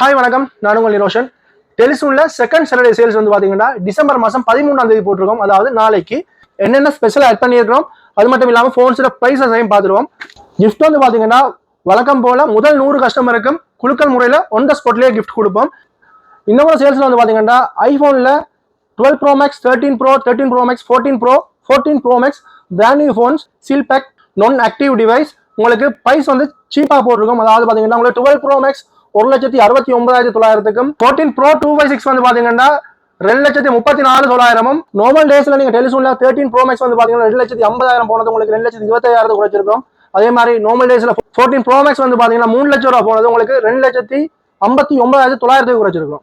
Hi வணக்கம், நான் உங்கள் நிரோஷன். டெலிசூன்ல செகண்ட் சாட்டர்டே சேல்ஸ் வந்து பாத்தீங்கன்னா டிசம்பர் மாசம் 13ஆம் தேதி போட்டிருக்கோம். அதாவது நாளைக்கு என்னென்ன ஸ்பெஷல் ஆட் பண்ணியிருக்கிறோம், அது மட்டும் இல்லாமல் ஃபோன்ஸோட ப்ரைஸஸையும் பார்த்துருவோம். கிஃப்ட் வந்து பாத்தீங்கன்னா வழக்கம் போல முதல் 100 கஸ்டமருக்கும் குலுக்கல் முறையில் ஒன் த ஸ்பாட்லேயே கிஃப்ட் கொடுப்போம். இன்னொரு சேல்ஸ்ல வந்து பாத்தீங்கன்னா ஐபோன்ல 12 Pro Max, 13 Pro, 13 Pro Max, 14 Pro, 14 Pro Max brand new phones seal pack non active device உங்களுக்கு ப்ரைஸ் வந்து சீப்பாக போட்டிருக்கும். அதாவது பாத்தீங்கன்னா உங்களுக்கு 12 Pro Max 1,69,900க்கும் 14 Pro 256 வந்து பாத்தீங்கன்னா 2,34,900. நார்மல் டேஸ்ல நீங்க டெலிசூன்ல 13 Pro Max வந்து பாத்தீங்கன்னா 2,50,000 போனது உங்களுக்கு 2,25,000 குறைச்சிருக்கும். அதே மாதிரி நார்மல் டேஸ்ல 14 Pro Max வந்து பாத்தீங்கன்னா 3 லட்சம் ரூபாய் போனது உங்களுக்கு 2,59,900 குறைச்சிருக்கும்.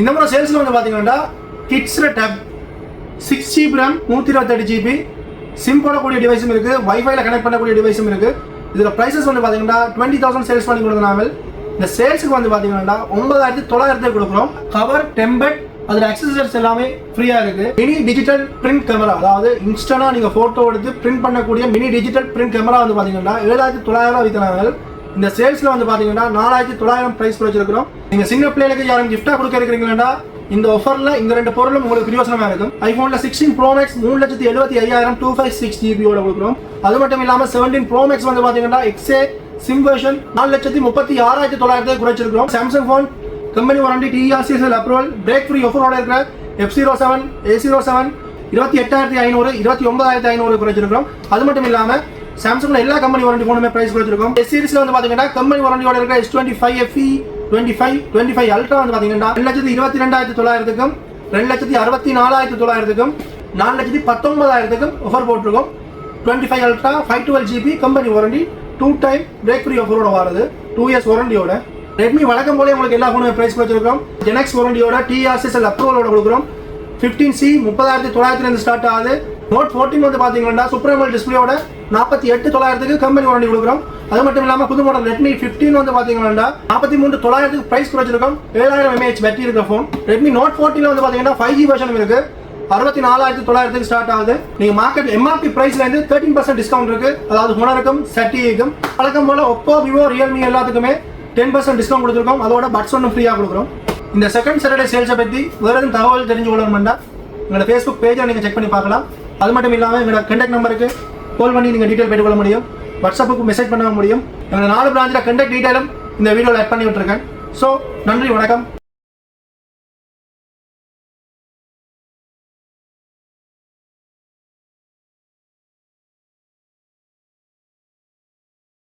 இந்த மாதிரி சேல்ஸ்ல வந்து பாத்தீங்கன்னா கிட்ஸ்ல tape 6GB RAM 128GB sim போடக்கூடிய டிவைஸும் இருக்கு, வைஃபைல கனெக்ட் பண்ணக்கூடிய டிவைஸும் இருக்கு. இதுல பிரைசஸ் வந்து பாத்தீங்கன்னா 20,000 சேல்ஸ் பண்ணி கொடுத்தனால இந்த சேல்ஸுக்கு வந்து பாத்தீங்கன்னா 9,900 கொடுக்குறோம். கவர், டெம்பர், அதுல அக்சசரிஸ் எல்லாமே ஃப்ரீயா இருக்கு. மினி டிஜிட்டல் பிரிண்ட் கேமரா, அதாவது இன்ஸ்டன்டா நீங்க போட்டோ எடுத்து பிரிண்ட் பண்ணக்கூடிய மினி டிஜிட்டல் பிரிண்ட் கேமரா வந்து பாத்தீங்கன்னா 7,900 வித்தனாங்க. இந்த சேல்ஸ்ல வந்து பாத்தீங்கன்னா 4,900 பிரைஸ் குறைச்சிருக்கிறோம். நீங்க சின்ன பிள்ளைகளுக்கு யாரும் கிஃப்டா கொடுக்க இருக்கிறீங்களா, இந்த ஆஃபர்ல இந்த ரெண்டு பொருளும் உங்களுக்கு பிரயோஜனமா இருக்கும். ஐபோன்ல 16 Pro Max 3,75,000 256GB ஓட கொடுக்குறோம். அது மட்டும் இல்லாம 17 Pro Max வந்து பாத்தீங்கன்னா XA சிம் வெர்ஷன் 4,36,900 குறைச்சிருக்கிறோம். Samsung phone company warranty, TRCSL approval, break free ஆஃபரோட இருக்கிற F07, A07 28,500 29,500 குறைச்சிருக்கிறோம். அது மட்டும் இல்லாம சாம்சங்ல எல்லா கம்பெனி வாரண்டி போனுமே பிரைஸ் குறைச்சிருக்கோம். S சீரிஸ்ல வந்து பாத்தீங்கன்னா கம்பெனி வாரண்டியோட இருக்கிற S25 FE 25 அல்ட்ரா வந்து பாத்தீங்கன்னா 2,22,900க்கும் 2,64,900க்கும் 4,19,000க்கும் ஆஃபர் போட்டிருக்கோம். 25 ultra 512GB company warranty 2 time break free ஆஃபரோட வருது, 2 இயர்ஸ் வாரண்டியோட. ரெட்மி வழக்கம் போல உங்களுக்கு எல்லா போனுமே பிரைஸ் குறைச்சிருக்கோம். ஜெனக்ஸ் வாரண்டியோட TRCSL அப்ரூவலோட கொடுக்குறோம். 15C 30,900 ஸ்டார்ட் ஆகுது. நோட் 14 வந்து பாத்தீங்கன்னா சூப்பர் AMOLED டிஸ்பிளேயோட 48,900க்கு கம்பெனி வாரண்டி கொடுக்குறோம். அது மட்டும் இல்லாம புது மாடல் ரெட்மி 15 வந்து பாத்தீங்கன்னா 43,900க்கு பிரைஸ் குறைச்சிருக்கோம். 7,000 mAh பேட்டரி இருக்கிற போன். ரெட்மி நோட் 14 வந்து பாத்தீங்கன்னா 5G வெர்ஷன் இருக்கு, 64,900க்கு ஸ்டார்ட் ஆகுது. நீங்க மார்க்கெட் MRP பிரைஸ்ல இருந்து 13% டிஸ்கவுண்ட் இருக்கு. அதாவது ஹோனருக்கும் சட்டிக்கும் வழக்கம் போல Oppo, Vivo, Realme எல்லாத்துக்குமே 10% டிஸ்கவுண்ட் கொடுத்துருக்கோம். அதோட பட்ஸ் ஒன்றும் ஃப்ரீயா கொடுக்குறோம். இந்த செகண்ட் சாட்டர்டே சேல்ஸை பத்தி வேற எதுவும் தகவல் தெரிஞ்சு கொள்ளணும்னா எங்களோட Facebook பேஜை நீங்க செக் பண்ணி பார்க்கலாம். அது மட்டும் இல்லாமல் எங்களோட கான்டாக்ட் நம்பருக்கு கால் பண்ணி நீங்கள் டீட்டெயில் பெற்றுக்கொள்ள முடியும். வாட்ஸ்அப்புக்கு மெசேஜ் பண்ண முடியும். எங்களோட 4 பிரான்ச்சில் கான்டாக்ட் டீட்டெயிலும் இந்த வீடியோவில் ஆட் பண்ணி விட்டுருக்கேன். ஸோ நன்றி, வணக்கம்.